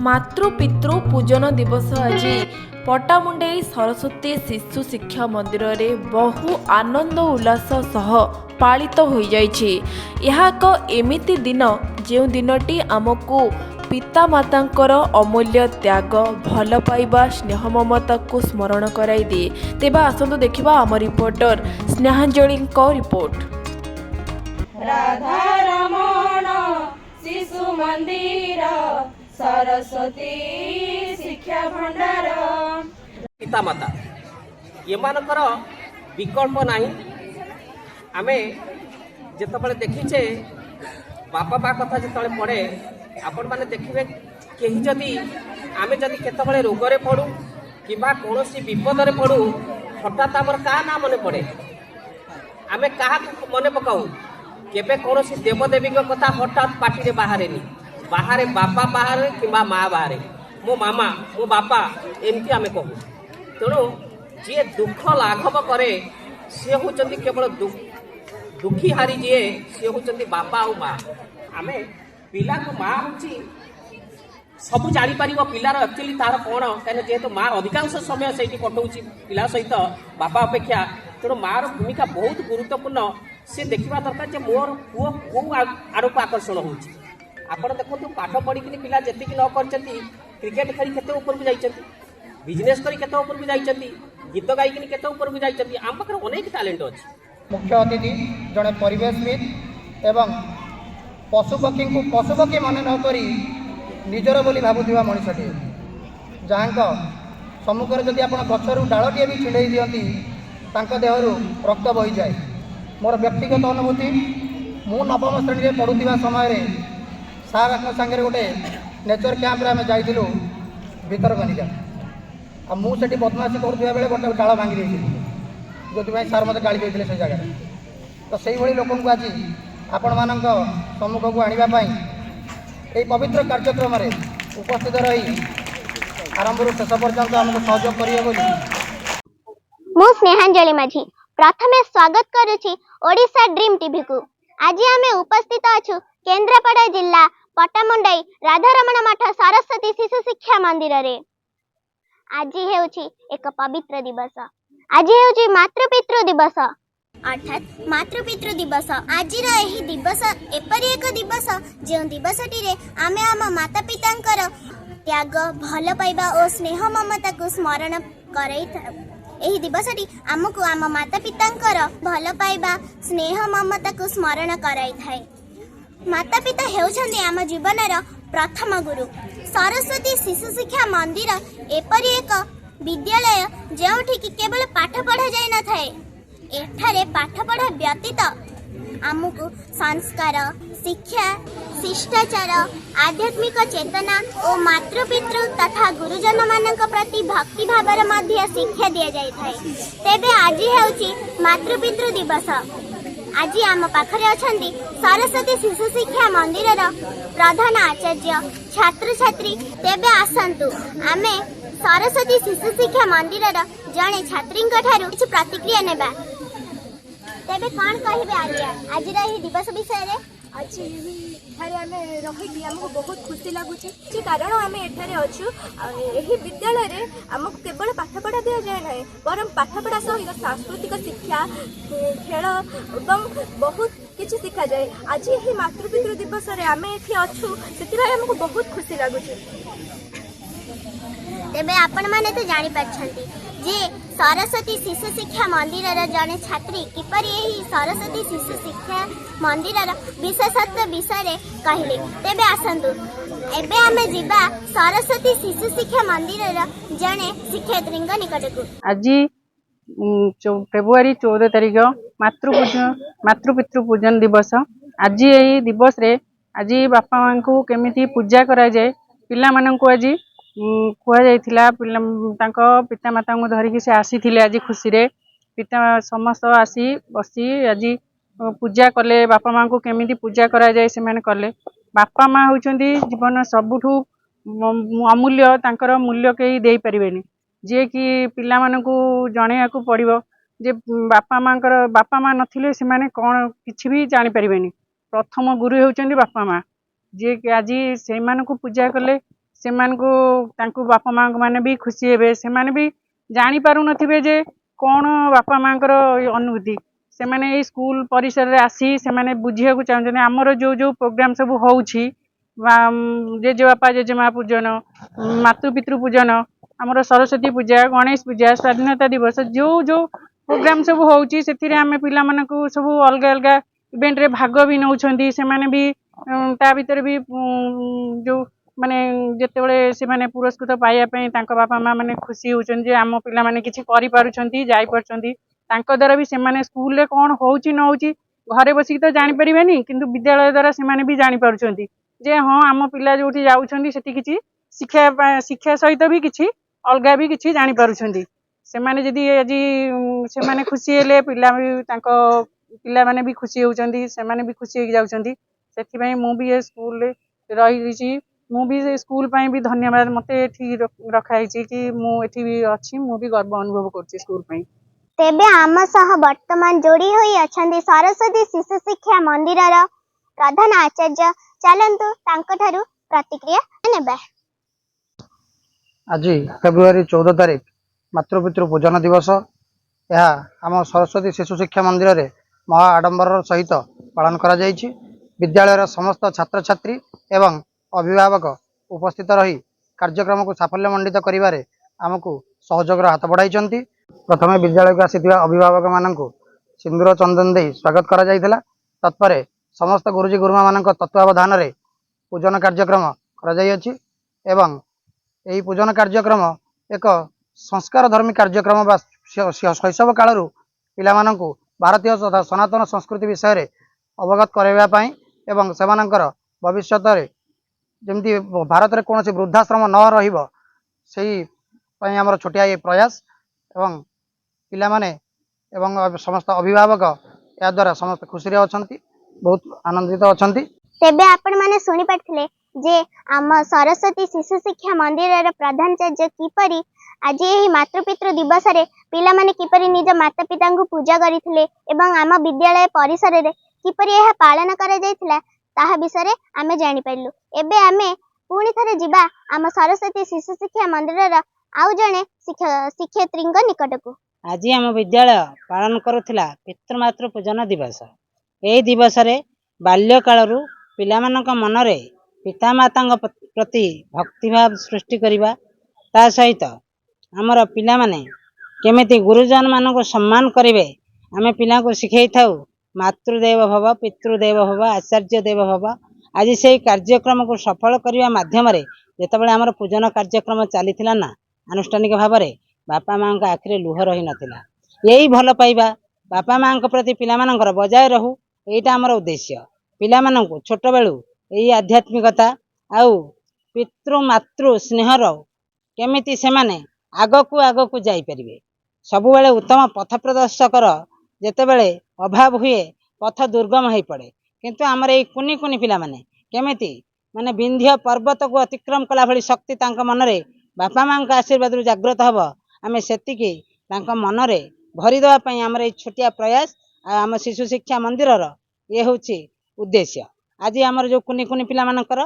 मातृ पितृ पूजन दिवस आज पट्टामुंडेई सरस्वती शिशु शिक्षा मंदिर रे बहु आनंद उल्लास सह पालित हो जाइछि। यह एक एमिति दिन जो दिनटी आमको पिता मातांकर अमूल्य त्याग भल पाइबा स्नेह ममता को स्मरण कराई दिए। तेबा आसंतु देखिबा आम रिपोर्टर स्नेहांजलि रिपोर्ट। राधा रमण शिशु मंदिर सरस्वती शिक्षा भंडार पिता माता एमानकर विकल्प नाही। आमे जेतबले देखिचे बापा बा कथा जेतबले पड़े आपण माने देखिबे केही जदी आमे जदी केतबले रोगरे पड़ू किबा कोनोसी विपदरे पड़ू हठात हमर का ना मने पड़े आमे काहा मने पकाऊ केबे कोनोसी देवदेवी कथा हठात पाटी रे बाहरेनी बाहरे बापा बाहरे किंबा माँ बाहरे मो मामा मो बापा एमती आमे कहू। तेणु जी दुख लाघव करे सी हूँ केवल दुखी हारी जी सी हूँ बापा और माँ। आमे पिला को माँ हूँ सब जापर पिलार एक्चुअली तार कौन कहीं जेहेतु माँ अधिकांश समय से कटाऊँच पिला सहित बापा अपेक्षा। तेणु माँ भूमिका बहुत गुरुत्वपूर्ण सी देखा दरकार जे मोर पुओ कौ आड़क आकर्षण हो। आपण देखो पाठ पढ़ी पिला जी न कर क्रिकेट खेली केते ऊपर को जाइछंती बिजनेस करी केते ऊपर को जाइछंती गीत गायकिनी केते ऊपर को जाइछंती आम पाखरे अनेक टैलेंट अछि। मुख्य अतिथि जड़े परिवेशविद एवं पशुपक्षी को पशुपक्षी मन न करी निजर बोली भावुवा मनीषटे जहाँ सम्मुखें जदि आप गचर डालटे भी छिड़े दिखती देहर रक्त बही जाए। मोर व्यक्तिगत अनुभूति मु नवम श्रेणी में पढ़ुवा समय सार सागे गोटे नेचर कैंप आम जाइलु भितरकनिका आ मुझे बदमाशी करुवा बेले गोटे डाल भांगी जो सार मत गाड़ी देते से जगह तो से लोक आज आपण मान सम्मुख को आने ये पवित्र कार्यक्रम उपस्थित रही आरंभ शेष पर्यंत आमको सहयोग करेंगे। मु स्नेहांजलि माझी प्रथमे स्वागत करुछि ओडिशा ड्रीम टीवी को। आज आमे उपस्थित अछु केन्द्रापड़ा जिला पट्टामुंडाई राधारमण मठ सरस्वती शिशु शिक्षा मंदिर रे। आज हेउछि एक पवित्र दिवस। आज हेउछि मातृपितृ दिवस अर्थात मातृपितृ दिवस। आज एही दिवस एपरि एक दिवस जो दिवसटी रे आमे आम माता पितांकर त्याग भल पाइबा और स्नेह ममता को स्मरण करैथाउ। एही दिवसटी आमको आम माता पितांकर भल पाइबा स्नेह ममता को स्मरण कराइथाए। माता पिता हेउछन्ति आम जीवनर प्रथम गुरु। सरस्वती शिशु शिक्षा मंदिर एपरि एक विद्यालय जोठी कि केवल पाठ पढ़ा जाय न थाए। एठारे पाठ पढ़ा व्यतीत आमको संस्कार शिक्षा शिष्टाचार आध्यात्मिक चेतना और मातृपितृ तथा गुरुजन मानक प्रति भक्ति भावर मध्य शिक्षा दिया जाय थाए। तेबे आज हेउछि मातृपितृ दिवस। आज आम पाखरे अछंती सरस्वती शिशु शिक्षा मंदिर प्रधान आचार्य छात्र छात्री। तेबे आसंतु आमे सरस्वती शिशु शिक्षा मंदिर जड़े छात्री किसी प्रतिक्रिया नेबा। तेबे कौन कहिबे आज ही दिवस विषय रे? आज रही आमको बहुत खुशी लगुच कारण आम एठारे अच्छु। यही विद्यालय आमको केवल पाठपढ़ा दि जाए ना बर पाठपढ़ा सहित सांस्कृतिक शिक्षा खेल और बहुत किसी शिखा जाए। आज यही मातृपितृ दिवस आम ये अच्छु से आमको बहुत खुशी लगुच। तेबे आपण माने तो जानि पाछंती जे सरस्वती शिशु शिक्षा मंदिर जड़े छात्री किपरि यही सरस्वती शिशु शिक्षा मंदिर विशेषत्व विषय कहले। तेबे आसंतु एबे आमे जिबा सरस्वती शिशु शिक्षा मंदिर जड़े शिक्षयित्री निकट को। आज फेब्रुआरी 14 तारिख मातृपितृ पूजन दिवस। आज यही दिवस रे आज बापा माँ को केमिति पूजा करा जाए पिला माननकु आज कहुला पिता माता को धरिकी से आसी आज खुशी रे पिता समस्त आसी बसी आज पूजा कले बापा माँ को केमिति पूजा करा जाए से माने कले। बापा माँ होउछंती जीवन सबुठु अमूल्य तांकर मूल्य कहीं दे परिबेनी जे कि पिला माननकु जणैया को पड़िबो जे बापा माँ नथिले से माने कोन किछि भी जानि परिबेनी। प्रथम गुरु होउछंती बापा माँ जे कि आज से माननकु पूजा कले ସେମାନଙ୍କୁ ତାଙ୍କୁ ବାପା ମାଆଙ୍କ ମାନେ ବି ଖୁସି ହେବେ। ସେମାନେ ବି ଜାଣିପାରୁନଥିବେ ଯେ କ'ଣ ବାପା ମାଆଙ୍କର ଅନୁଭୂତି। ସେମାନେ ଏଇ ସ୍କୁଲ ପରିସରରେ ଆସି ସେମାନେ ବୁଝିବାକୁ ଚାହୁଁଛନ୍ତି ଆମର ଯୋଉ ଯୋଉ ପ୍ରୋଗ୍ରାମ ସବୁ ହଉଛି, ଜେଜେବାପା ଜେଜେମା ପୂଜନ, ମାତୃପିତୃ ପୂଜନ, ଆମର ସରସ୍ୱତୀ ପୂଜା, ଗଣେଶ ପୂଜା, ସ୍ୱାଧୀନତା ଦିବସ, ଯୋଉ ଯୋଉ ପ୍ରୋଗ୍ରାମ ସବୁ ହଉଛି ସେଥିରେ ଆମେ ପିଲାମାନଙ୍କୁ ସବୁ ଅଲଗା ଅଲଗା ଇଭେଣ୍ଟରେ ଭାଗ ବି ନେଉଛନ୍ତି। ସେମାନେ ବି ତା ଭିତରେ ବି ଯୋଉ ମାନେ ଯେତେବେଳେ ସେମାନେ ପୁରସ୍କୃତ ପାଇବା ପାଇଁ ତାଙ୍କ ବାପା ମା ମାନେ ଖୁସି ହଉଛନ୍ତି ଯେ ଆମ ପିଲାମାନେ କିଛି କରିପାରୁଛନ୍ତି, ଯାଇପାରୁଛନ୍ତି। ତାଙ୍କ ଦ୍ୱାରା ବି ସେମାନେ ସ୍କୁଲରେ କ'ଣ ହଉଛି ନ ହଉଛି ଘରେ ବସିକି ତ ଜାଣିପାରିବେନି, କିନ୍ତୁ ବିଦ୍ୟାଳୟ ଦ୍ୱାରା ସେମାନେ ବି ଜାଣିପାରୁଛନ୍ତି ଯେ ହଁ ଆମ ପିଲା ଯୋଉଠି ଯାଉଛନ୍ତି ସେଠି କିଛି ଶିକ୍ଷା ସହିତ ବି କିଛି ଅଲଗା ବି କିଛି ଜାଣିପାରୁଛନ୍ତି। ସେମାନେ ଯଦି ଆଜି ସେମାନେ ଖୁସି ହେଲେ ତାଙ୍କ ପିଲାମାନେ ବି ଖୁସି ହଉଛନ୍ତି, ସେମାନେ ବି ଖୁସି ହେଇକି ଯାଉଛନ୍ତି। ସେଥିପାଇଁ ମୁଁ ବି ଏ ସ୍କୁଲରେ ରହିଛି। ମୁଁ ବି ସେ ସ୍କୁଲ ପାଇଁ ବି ଧନ୍ୟବାଦ, ମୋତେ ଏଠି ରଖା ହେଇଛି କି ମୁଁ ଏଠି ବି ଅଛି, ମୁଁ ବି ଗର୍ବ ଅନୁଭବ କରୁଛି ସ୍କୁଲ ପାଇଁ। ତେବେ ଆମ ସହ ବର୍ତ୍ତମାନ ଯୋଡ଼ି ହୋଇ ଅଛନ୍ତି ସରସ୍ୱତୀ ଶିଶୁ ଶିକ୍ଷା ମନ୍ଦିରର ପ୍ରଧାନ ଆଚାର୍ଯ୍ୟ। ଚାଲନ୍ତୁ ତାଙ୍କଠାରୁ ପ୍ରତିକ୍ରିୟା ନେବା। ଆଜି ଫେବୃଆରୀ 14 ତାରିଖ ମାତୃପିତୃ ପୂଜନ ଦିବସ। ଏହା ଆମ ସରସ୍ୱତୀ ଶିଶୁ ଶିକ୍ଷା ମନ୍ଦିରରେ ମହା ଆଡ଼ମ୍ବରର ସହିତ ପାଳନ କରାଯାଇଛି। ବିଦ୍ୟାଳୟର ସମସ୍ତ ଛାତ୍ରଛାତ୍ରୀ ଏବଂ ଅଭିଭାବକ ଉପସ୍ଥିତ ରହି କାର୍ଯ୍ୟକ୍ରମକୁ ସାଫଲ୍ୟମଣ୍ଡିତ କରିବାରେ ଆମକୁ ସହଯୋଗର ହାତ ବଢ଼ାଇଛନ୍ତି। ପ୍ରଥମେ ବିଦ୍ୟାଳୟକୁ ଆସିଥିବା ଅଭିଭାବକମାନଙ୍କୁ ସିନ୍ଦୁର ଚନ୍ଦନ ଦେଇ ସ୍ୱାଗତ କରାଯାଇଥିଲା। ତତ୍ପରେ ସମସ୍ତ ଗୁରୁଜୀ ଗୁରୁମାମାନଙ୍କ ତତ୍ତ୍ୱାବଧାନରେ ପୂଜନ କାର୍ଯ୍ୟକ୍ରମ କରାଯାଇଅଛି ଏବଂ ଏହି ପୂଜନ କାର୍ଯ୍ୟକ୍ରମ ଏକ ସଂସ୍କାର ଧର୍ମୀ କାର୍ଯ୍ୟକ୍ରମ ବା ଶୈଶବ କାଳରୁ ପିଲାମାନଙ୍କୁ ଭାରତୀୟ ତଥା ସନାତନ ସଂସ୍କୃତି ବିଷୟରେ ଅବଗତ କରାଇବା ପାଇଁ ଏବଂ ସେମାନଙ୍କର ଭବିଷ୍ୟତରେ ଯେମିତି ଭାରତରେ କୌଣସି ବୃଦ୍ଧାଶ୍ରମ ନ ରହିବ ସେହି ପାଇଁ ଆମର ଛୋଟିଆ ଏ ପ୍ରୟାସ। ଏବଂ ପିଲାମାନେ ଏବଂ ସମସ୍ତ ଅଭିଭାବକ ଏହାଦ୍ୱାରା ସମସ୍ତେ ଖୁସିରେ ଅଛନ୍ତି, ବହୁତ ଆନନ୍ଦିତ ଅଛନ୍ତି। ତେବେ ଆପଣମାନେ ଶୁଣିପାରିଥିଲେ ଯେ ଆମ ସରସ୍ୱତୀ ଶିଶୁ ଶିକ୍ଷା ମନ୍ଦିରର ପ୍ରଧାନାଚାର୍ଯ୍ୟ କିପରି ଆଜି ଏହି ମାତୃପିତୃ ଦିବସରେ ପିଲାମାନେ କିପରି ନିଜ ମାତା ପିତାଙ୍କୁ ପୂଜା କରିଥିଲେ ଏବଂ ଆମ ବିଦ୍ୟାଳୟ ପରିସରରେ କିପରି ଏହା ପାଳନ କରାଯାଇଥିଲା ତାହା ବିଷୟରେ ଆମେ ଜାଣିପାରିଲୁ। ଏବେ ଆମେ ପୁଣି ଥରେ ଯିବା ଆମ ସରସ୍ୱତୀ ଶିଶୁ ଶିକ୍ଷା ମନ୍ଦିରର ଆଉ ଜଣେ ଶିକ୍ଷୟିତ୍ରୀଙ୍କ ନିକଟକୁ। ଆଜି ଆମ ବିଦ୍ୟାଳୟ ପାଳନ କରୁଥିଲା ପିତୃମାତୃ ପୂଜନ ଦିବସ। ଏହି ଦିବସରେ ବାଲ୍ୟକାଳରୁ ପିଲାମାନଙ୍କ ମନରେ ପିତାମାତାଙ୍କ ପ୍ରତି ଭକ୍ତିଭାବ ସୃଷ୍ଟି କରିବା, ତା ସହିତ ଆମର ପିଲାମାନେ କେମିତି ଗୁରୁଜନମାନଙ୍କୁ ସମ୍ମାନ କରିବେ ଆମେ ପିଲାଙ୍କୁ ଶିଖେଇଥାଉ। ମାତୃଦେବ ଭବ, ପିତୃଦେବ ଭବ, ଆଚାର୍ଯ୍ୟ ଦେବ ଭବ। ଆଜି ସେହି କାର୍ଯ୍ୟକ୍ରମକୁ ସଫଳ କରିବା ମାଧ୍ୟମରେ ଯେତେବେଳେ ଆମର ପୂଜନ କାର୍ଯ୍ୟକ୍ରମ ଚାଲିଥିଲା ନା ଆନୁଷ୍ଠାନିକ ଭାବରେ, ବାପା ମାଆଙ୍କ ଆଖିରେ ଲୁହ ରହିନଥିଲା। ଏଇ ଭଲ ପାଇବା ବାପା ମାଆଙ୍କ ପ୍ରତି ପିଲାମାନଙ୍କର ବଜାୟ ରହୁ, ଏଇଟା ଆମର ଉଦ୍ଦେଶ୍ୟ। ପିଲାମାନଙ୍କୁ ଛୋଟବେଳୁ ଏଇ ଆଧ୍ୟାତ୍ମିକତା ଆଉ ପିତୃ ମାତୃ ସ୍ନେହର କେମିତି ସେମାନେ ଆଗକୁ ଆଗକୁ ଯାଇପାରିବେ। ସବୁବେଳେ ଉତ୍ତମ ପଥ ପ୍ରଦର୍ଶକର ଯେତେବେଳେ ଅଭାବ ହୁଏ ପଥ ଦୁର୍ଗମ ହୋଇପଡ଼େ, କିନ୍ତୁ ଆମର ଏଇ କୁନି କୁନି ପିଲାମାନେ କେମିତି ମାନେ ବିନ୍ଧ୍ୟ ପର୍ବତକୁ ଅତିକ୍ରମ କଲା ଭଳି ଶକ୍ତି ତାଙ୍କ ମନରେ ବାପା ମାଆଙ୍କ ଆଶୀର୍ବାଦରୁ ଜାଗ୍ରତ ହେବ, ଆମେ ସେତିକି ତାଙ୍କ ମନରେ ଭରିଦେବା ପାଇଁ ଆମର ଏଇ ଛୋଟିଆ ପ୍ରୟାସ ଆଉ ଆମ ଶିଶୁ ଶିକ୍ଷା ମନ୍ଦିରର ଇଏ ହେଉଛି ଉଦ୍ଦେଶ୍ୟ। ଆଜି ଆମର ଯେଉଁ କୁନି କୁନି ପିଲାମାନଙ୍କର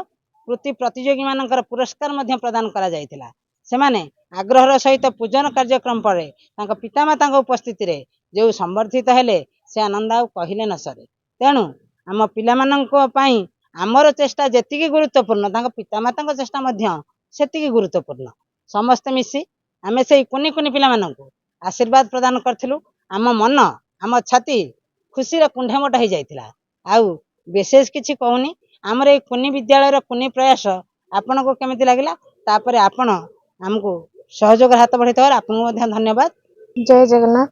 କୃତି ପ୍ରତିଯୋଗୀମାନଙ୍କର ପୁରସ୍କାର ମଧ୍ୟ ପ୍ରଦାନ କରାଯାଇଥିଲା। ସେମାନେ ଆଗ୍ରହର ସହିତ ପୂଜନ କାର୍ଯ୍ୟକ୍ରମ ପରେ ତାଙ୍କ ପିତାମାତାଙ୍କ ଉପସ୍ଥିତିରେ ଯେଉଁ ସମ୍ବର୍ଦ୍ଧିତ ହେଲେ ସେ ଆନନ୍ଦ ଆଉ କହିଲେ ନ ସରେ। ତେଣୁ ଆମ ପିଲାମାନଙ୍କ ପାଇଁ ଆମର ଚେଷ୍ଟା ଯେତିକି ଗୁରୁତ୍ୱପୂର୍ଣ୍ଣ ତାଙ୍କ ପିତାମାତାଙ୍କ ଚେଷ୍ଟା ମଧ୍ୟ ସେତିକି ଗୁରୁତ୍ୱପୂର୍ଣ୍ଣ। ସମସ୍ତେ ମିଶି ଆମେ ସେଇ କୁନି କୁନି ପିଲାମାନଙ୍କୁ ଆଶୀର୍ବାଦ ପ୍ରଦାନ କରିଥିଲୁ। ଆମ ମନ ଆମ ଛାତି ଖୁସିରେ କୁଣ୍ଢେମୋଟ ହେଇଯାଇଥିଲା। ଆଉ ବିଶେଷ କିଛି କହୁନି, ଆମର ଏଇ କୁନି ବିଦ୍ୟାଳୟର କୁନି ପ୍ରୟାସ ଆପଣଙ୍କୁ କେମିତି ଲାଗିଲା, ତାପରେ ଆପଣ ଆମକୁ ସହଯୋଗର ହାତ ବଢ଼େଇଥିବାରୁ ଆପଣଙ୍କୁ ମଧ୍ୟ ଧନ୍ୟବାଦ। ଜୟ ଜଗନ୍ନାଥ।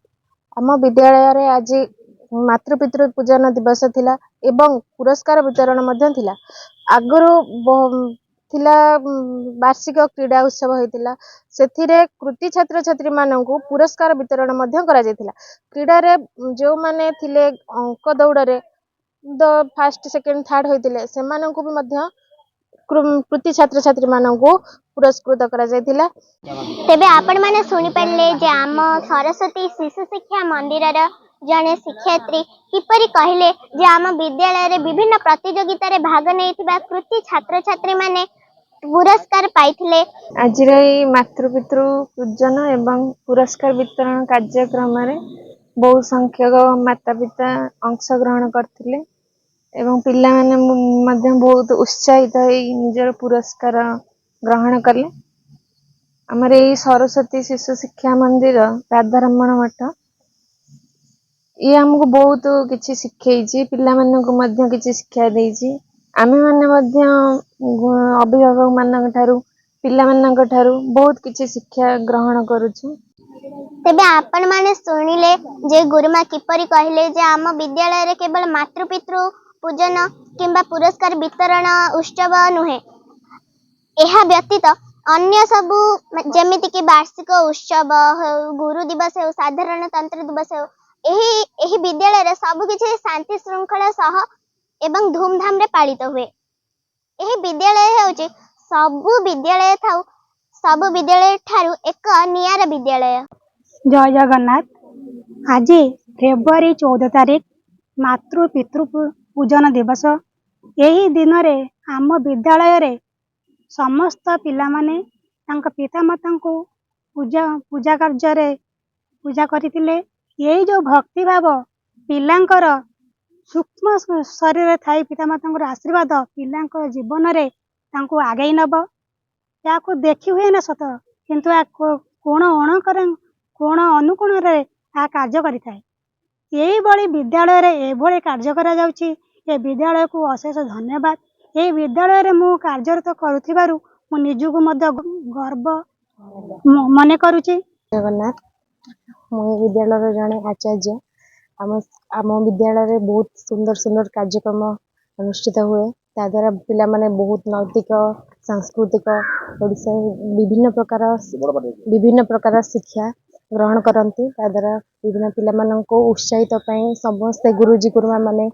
ଆମ ବିଦ୍ୟାଳୟରେ ଆଜି ମାତୃପିତୃ ପୂଜନ ଦିବସ ଥିଲା ଏବଂ ପୁରସ୍କାର ବିତରଣ ମଧ୍ୟ ଥିଲା। ଆଗରୁ ଥିଲା ବାର୍ଷିକ କ୍ରୀଡ଼ା ଉତ୍ସବ ହୋଇଥିଲା, ସେଥିରେ କୃତି ଛାତ୍ରଛାତ୍ରୀମାନଙ୍କୁ ପୁରସ୍କାର ବିତରଣ ମଧ୍ୟ କରାଯାଇଥିଲା। କ୍ରୀଡ଼ାରେ ଯେଉଁମାନେ ଥିଲେ ଅଙ୍କ ଦୌଡ଼ରେ ଫାଷ୍ଟ ସେକେଣ୍ଡ ଥାର୍ଡ ହୋଇଥିଲେ ସେମାନଙ୍କୁ ବି ମଧ୍ୟ କୃତି ଛାତ୍ରଛାତ୍ରୀମାନଙ୍କୁ ପୁରସ୍କୃତ କରାଯାଇଥିଲା। ତେବେ ଆପଣମାନେ ଶୁଣିପାରିଲେ ଯେ ଆମ ସରସ୍ୱତୀ ଶିଶୁ ଶିକ୍ଷା ମନ୍ଦିରର ଜଣେ ଶିକ୍ଷୟିତ୍ରୀ କିପରି କହିଲେ ଯେ ଆମ ବିଦ୍ୟାଳୟରେ ବିଭିନ୍ନ ପ୍ରତିଯୋଗିତାରେ ଭାଗ ନେଇଥିବା କୃତି ଛାତ୍ରଛାତ୍ରୀମାନେ पुरस्कार पाइथिले। आज मातृपितृ पूजन एवं पुरस्कार वितरण कार्यक्रम रे बहु संख्यक माता पिता अंशग्रहण करथिले एवं पिला माने मध्य बहुत उत्साहित होई निजर पुरस्कार ग्रहण कले। हमर एई सरस्वती शिशु शिक्षा मंदिर राधारमण मठ ये हमको बहुत किछि शिखैछि, पिला माननको मध्य किछि शिक्षा देइछि। आमे माने मध्य अभिभावक मानक ठारू पिला मानक ठारू बहुत किछि शिक्षा ग्रहण करूछु। तेबे आपण माने सुनिले जे गुरुमा किपरि कहले जे आम विद्यालय रे केवल मातृपितृ पूजन किंबा पुरस्कार वितरण उत्सव नुहे, एहा व्यतीत अन्य सबु जेमिति कि वार्षिक उत्सव हो, गुरु दिवस हो, साधारणतंत्र दिवस हो, एही विद्यालय रे सब किछि शांति श्रृंखला सह एवं धूमधाम रे पालित हुए। एही विद्यालय हेउची सब विद्यालय ठारू एक नियारा विद्यालय। जय जगन्नाथ। आज फेब्रुआरी 14 तारीख मातृ पितृ पूजन दिवस। यही दिन रे आम विद्यालय रे समस्त पिला माने तांका पिता माता को पूजा कार्य रे पूजा करथिले। यही जो भक्ति भाव पिलांकर सूक्ष्म शरीर थाई पिता माता आशीर्वाद पिलांकर जीवन रे तांको आगई नब या देखी हुए ना सत, किंतु कोण अनुकोण रे कार्य करिथाय। यही बड़ी विद्यालय रे एभली कार्य करा जाउची। ए विद्यालय को अशेष धन्यवाद। ए विद्यालय रे मु कार्यरत करूथिबारु मु निजुको मध्य गर्व मने करूची। जगन्नाथ मु विद्यालय जने आचार्य। आम विद्यालय रे बहुत सुंदर सुंदर कार्यक्रम अनुष्ठित हुए। ता द्वारा पिला माने बहुत नैतिक सांस्कृतिक ओडिसा विभिन्न प्रकार शिक्षा ग्रहण करती। ता द्वारा विभिन्न पिला मानन को उत्साहित पई समस्त गुरुजी गुरुमा माने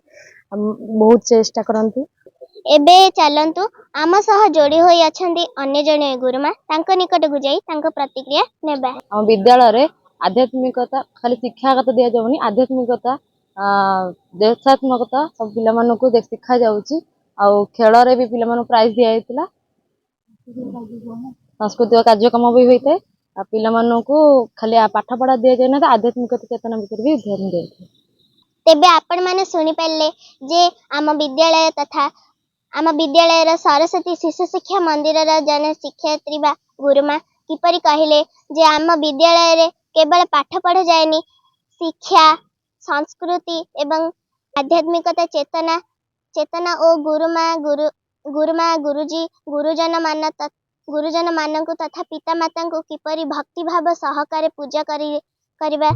बहुत चेष्टा करती। एबे चलंतु आम सह जोड़ी होई अछंती अन्य जने गुरुमा, तांको निकट को जाई तांको प्रतिक्रिया नेबा। हम विद्यालय रे आध्यात्मिकता खाली शिक्षागत दिया जाउनी, आध्यात्मिकता देशात्मकता सब पिला मानन को सिखा जाउची। आ खेल रे भी पिला मानन प्राइज दिया हेतिला। सांस्कृतिक कार्यक्रम भी होइते। आ पिला मानन को खाली पाठ पढ़ा दिया जाय ना, आध्यात्मिकता चेतना भीतर भी ध्यान देते। तेबे आपण माने सुनि पाले जे आम विद्यालय तथा आम विद्यालय रा सरस्वती शिशु शिक्षा मंदिर रा जने शिक्षयित्री बा गुरुमा किपरि कहले जे आम विद्यालय रे केवल पाठ पढ़ा जायनी, शिक्षा संस्कृति एवं आध्यात्मिकता चेतना और गुरुमा गुरुजी गुरुजन मानक तथा पिता माता को किपरि भक्ति भाव सहकारे पूजा करिबा।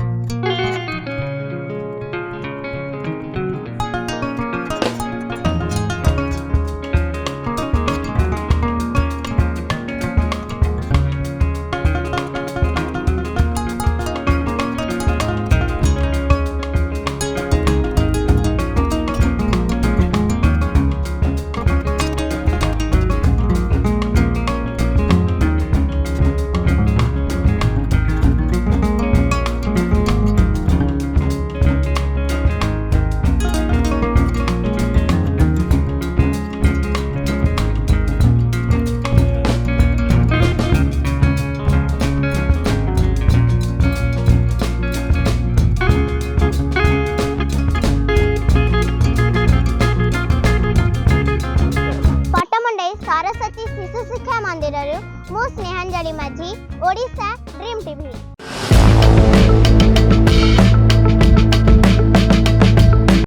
सरस्वती शिशु शिक्षा मंदिर मु स्नेहांजलि माझी, ओडिशा ड्रीम टीवी।